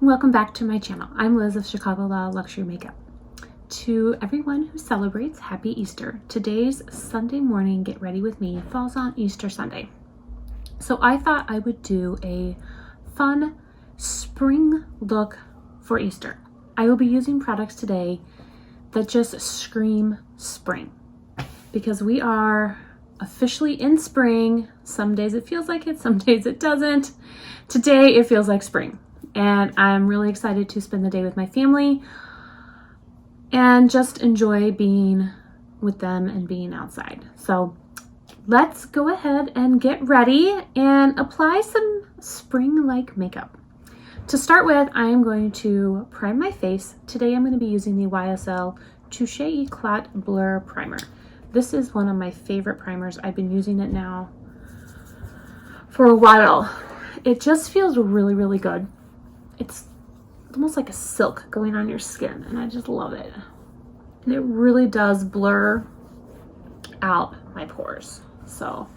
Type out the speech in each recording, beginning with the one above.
Welcome back to my channel. I'm Liz of Chicago Law Luxury Makeup. To everyone who celebrates, happy Easter. Today's Sunday morning Get Ready With Me falls on Easter Sunday. So I thought I would do a fun spring look for Easter. I will be using products today that just scream spring because we are officially in spring. Some days it feels like it, some days it doesn't. Today it feels like spring. And I'm really excited to spend the day with my family and just enjoy being with them and being outside. So let's go ahead and get ready and apply some spring-like makeup. To start with, I am going to prime my face. Today I'm going to be using the YSL Touche Eclat Blur Primer. This is one of my favorite primers. I've been using it now for a while. It just feels really, really good. It's almost like a silk going on your skin, and I just love it. And it really does blur out my pores, so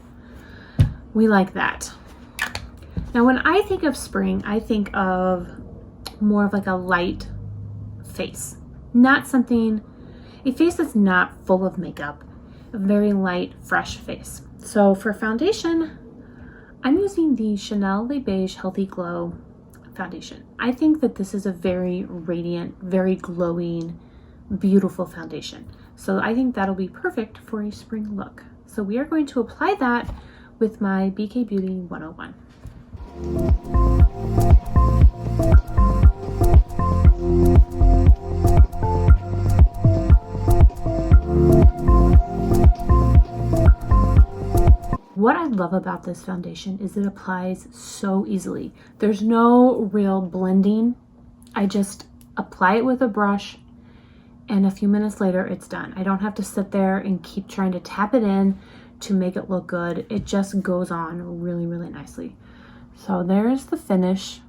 we like that. Now, when I think of spring, I think of more of like a light face, not something, a face that's not full of makeup, a very light, fresh face. So for foundation, I'm using the Chanel Le Beige Healthy Glow foundation. I think that this is a very radiant, very glowing, beautiful foundation. So I think that'll be perfect for a spring look. So we are going to apply that with my BK Beauty 101. What I love about this foundation is it applies so easily. There's no real blending. I just apply it with a brush and a few minutes later it's done. I don't have to sit there and keep trying to tap it in to make it look good. It just goes on really, really nicely. So there's the finish,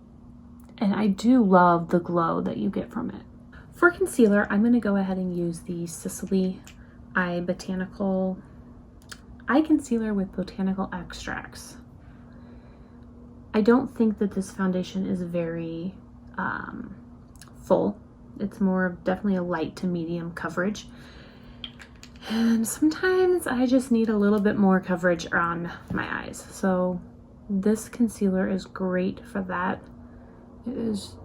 and I do love the glow that you get from it. For concealer, I'm going to go ahead and use the Sicily Eye Botanical Eye Concealer with Botanical Extracts. I don't think that this foundation is very full. It's more of definitely a light to medium coverage. And sometimes I just need a little bit more coverage on my eyes. So this concealer is great for that. It is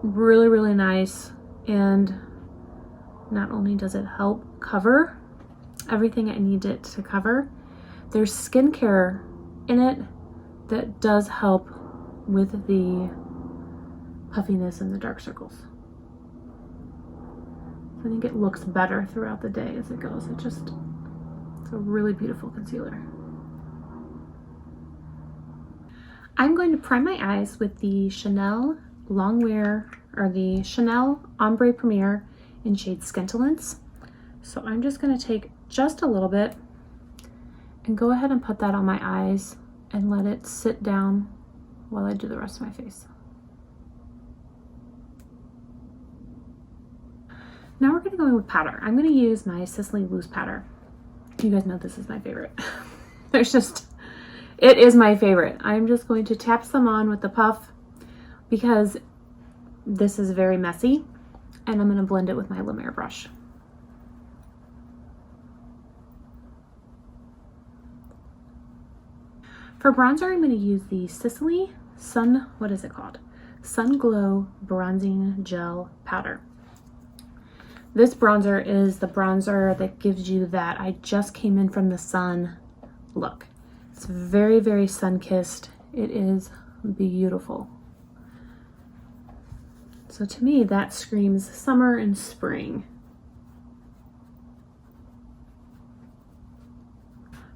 really, really nice. And not only does it help cover everything I need it to cover, there's skincare in it that does help with the puffiness and the dark circles. I think it looks better throughout the day as it goes. It's a really beautiful concealer. I'm going to prime my eyes with the Chanel Longwear, or the Chanel Ombre Premier in shade Scintillance. So I'm just going to take just a little bit and go ahead and put that on my eyes and let it sit down while I do the rest of my face. Now we're going to go in with powder. I'm going to use my Sicily Loose Powder. You guys know this is my favorite. It is my favorite. I'm just going to tap some on with the puff because this is very messy, and I'm going to blend it with my Lumiere brush. For bronzer, I'm going to use the Sicily Sun Glow Bronzing Gel Powder. This bronzer is the bronzer that gives you that I just came in from the sun look. It's very, very sun-kissed. It is beautiful. So to me, that screams summer and spring.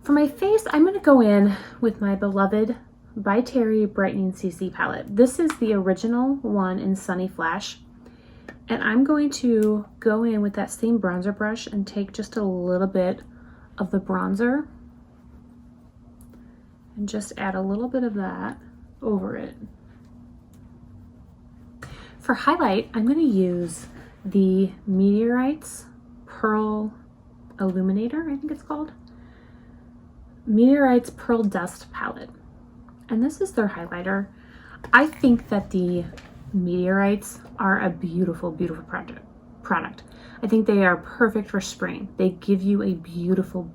For my face, I'm going to go in with my beloved By Terry Brightening CC palette. This is the original one in Sunny Flash. And I'm going to go in with that same bronzer brush and take just a little bit of the bronzer and just add a little bit of that over it. For highlight, I'm going to use the Meteorites Pearl Illuminator, I think it's called. Meteorites Pearl Dust Palette. And this is their highlighter. I think that the Meteorites are a beautiful, beautiful product. I think they are perfect for spring. They give you a beautiful,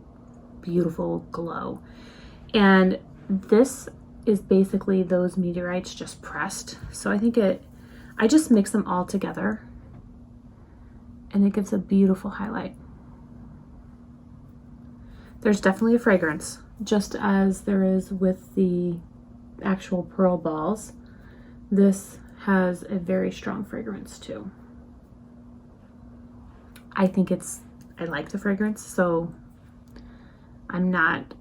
beautiful glow. And this is basically those meteorites just pressed. So I think I just mix them all together and it gives a beautiful highlight. There's definitely a fragrance, just as there is with the actual pearl balls. This has a very strong fragrance too. I like the fragrance, so I'm not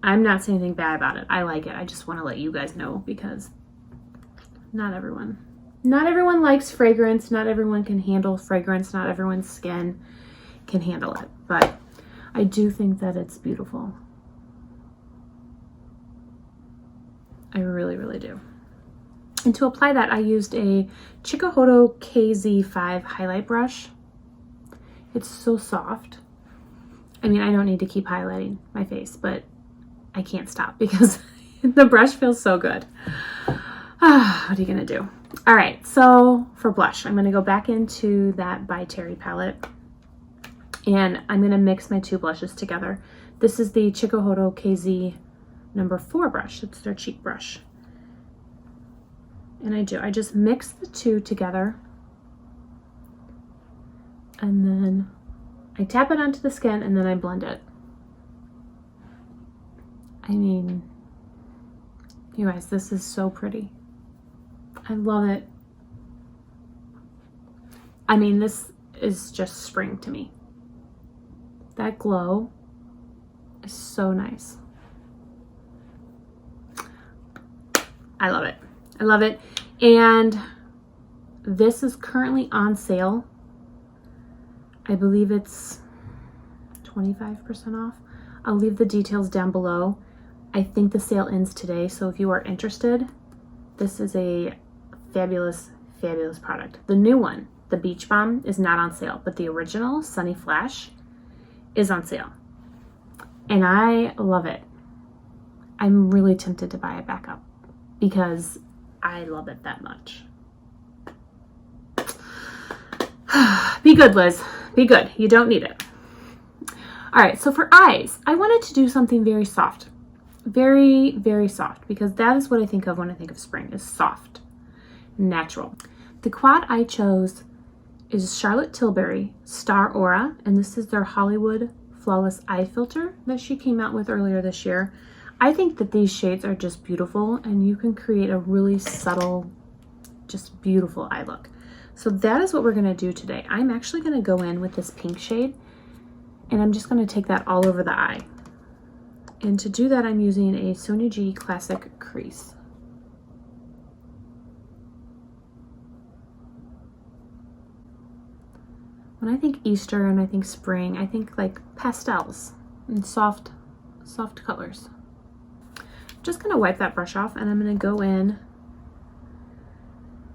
saying anything bad about it. I like it. I just want to let you guys know, because not everyone likes fragrance. Not everyone can handle fragrance. Not everyone's skin can handle it, but I do think that it's beautiful. I really, really do. And to apply that, I used a Chikuhodo KZ5 highlight brush. It's so soft. I mean, I don't need to keep highlighting my face, but I can't stop because the brush feels so good. What are you gonna do? All right, so for blush, I'm gonna go back into that by Terry palette, and I'm gonna mix my two blushes together. This is the Chikuhodo KZ number 4 brush. It's their cheek brush. And I just mix the two together, and then I tap it onto the skin, and then I blend it. I mean, you guys, this is so pretty. I love it. I mean, this is just spring to me. That glow is so nice. I love it. I love it. And this is currently on sale. I believe it's 25% off. I'll leave the details down below. I think the sale ends today, so if you are interested, this is a fabulous, fabulous product. The new one, the Beach Balm, is not on sale, but the original Sunny Flash is on sale. And I love it. I'm really tempted to buy it back up because I love it that much. Be good, Liz. Be good. You don't need it. All right, so for eyes, I wanted to do something very soft. Very, very soft, because that is what I think of when I think of spring, is soft, natural. The quad I chose is Charlotte Tilbury Star Aura, and this is their Hollywood Flawless Eye Filter that she came out with earlier this year. I think that these shades are just beautiful, and you can create a really subtle, just beautiful eye look. So that is what we're gonna do today. I'm actually gonna go in with this pink shade, and I'm just gonna take that all over the eye. And to do that, I'm using a Sonia G Classic Crease. When I think Easter and I think spring, I think like pastels and soft colors. I'm just gonna wipe that brush off, and I'm gonna go in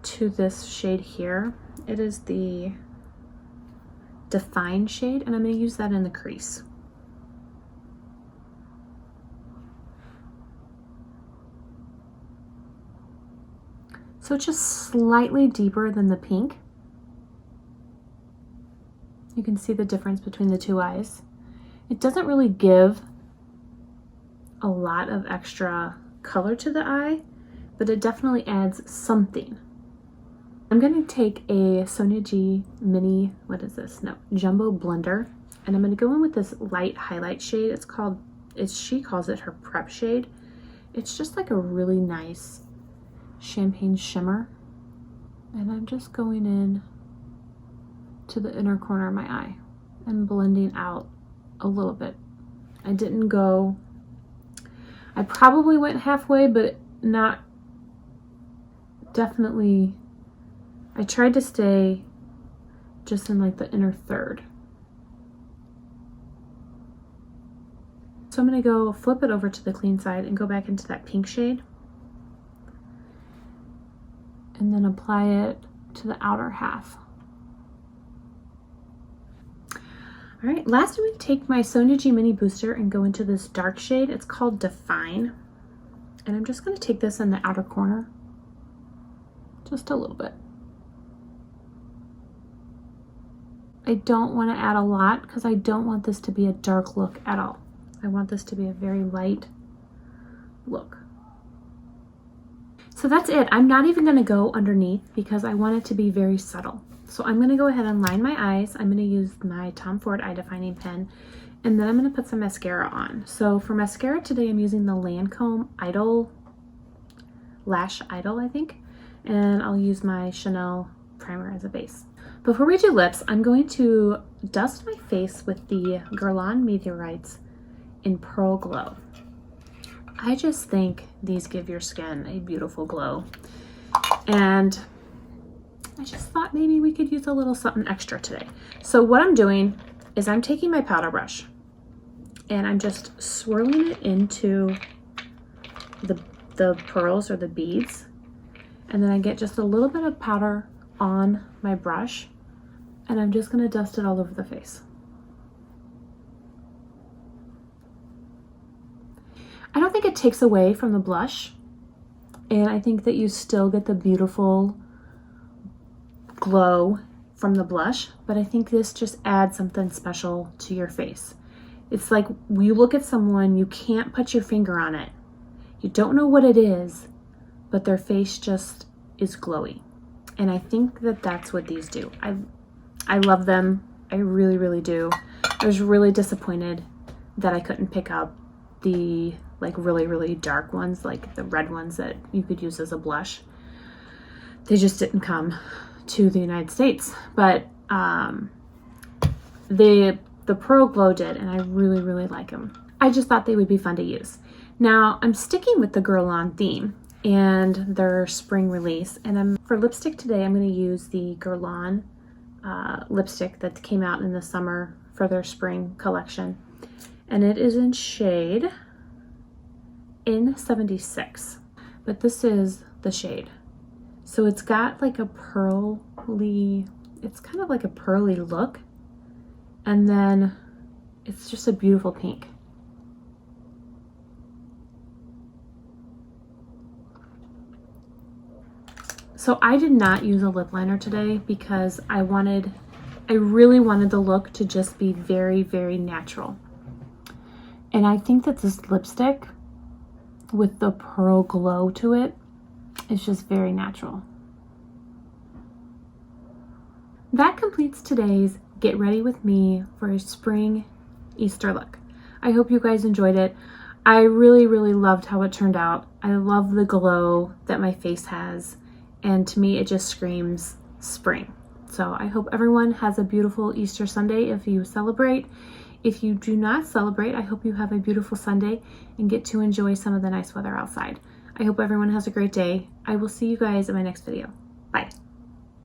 to this shade here. It is the Define shade, and I'm gonna use that in the crease. So it's just slightly deeper than the pink. You can see the difference between the two eyes. It doesn't really give a lot of extra color to the eye, but it definitely adds something. I'm gonna take a Sonia G mini, jumbo blender, and I'm gonna go in with this light highlight shade. She calls it her prep shade. It's just like a really nice champagne shimmer, and I'm just going in to the inner corner of my eye and blending out a little bit. I probably went halfway, but not definitely. I tried to stay just in like the inner third. So I'm gonna go flip it over to the clean side and go back into that pink shade, and then apply it to the outer half. All right, last I'm going to take my Sonia G Mini Booster and go into this dark shade. It's called Define. And I'm just going to take this in the outer corner just a little bit. I don't want to add a lot because I don't want this to be a dark look at all. I want this to be a very light look. So that's it. I'm not even going to go underneath because I want it to be very subtle. So I'm going to go ahead and line my eyes. I'm going to use my Tom Ford eye defining pen, and then I'm going to put some mascara on. So for mascara today, I'm using the Lancome Lash Idol, I think, and I'll use my Chanel primer as a base. Before we do lips, I'm going to dust my face with the Guerlain Meteorites in Pearl Glow. I just think these give your skin a beautiful glow. And I just thought maybe we could use a little something extra today. So what I'm doing is I'm taking my powder brush and I'm just swirling it into the pearls or the beads. And then I get just a little bit of powder on my brush, and I'm just going to dust it all over the face. I don't think it takes away from the blush, and I think that you still get the beautiful glow from the blush, but I think this just adds something special to your face. It's like when you look at someone, you can't put your finger on it. You don't know what it is, but their face just is glowy. And I think that that's what these do. I love them. I really, really do. I was really disappointed that I couldn't pick up the like really, really dark ones, like the red ones that you could use as a blush. They just didn't come to the United States, but the Pearl Glow did, and I really, really like them. I just thought they would be fun to use. Now I'm sticking with the Guerlain theme and their spring release, and for lipstick today I'm going to use the Guerlain lipstick that came out in the summer for their spring collection, and it is in shade N76, but this is the shade. So it's got like a pearly, it's kind of like a pearly look, and then it's just a beautiful pink. So I did not use a lip liner today because I really wanted the look to just be very, very natural. And I think that this lipstick with the Pearl Glow to it is just very natural. That completes today's Get Ready With Me for a spring Easter look. I hope you guys enjoyed it. I really, really loved how it turned out. I love the glow that my face has. And to me, it just screams spring. So I hope everyone has a beautiful Easter Sunday if you celebrate. If you do not celebrate, I hope you have a beautiful Sunday and get to enjoy some of the nice weather outside. I hope everyone has a great day. I will see you guys in my next video. Bye.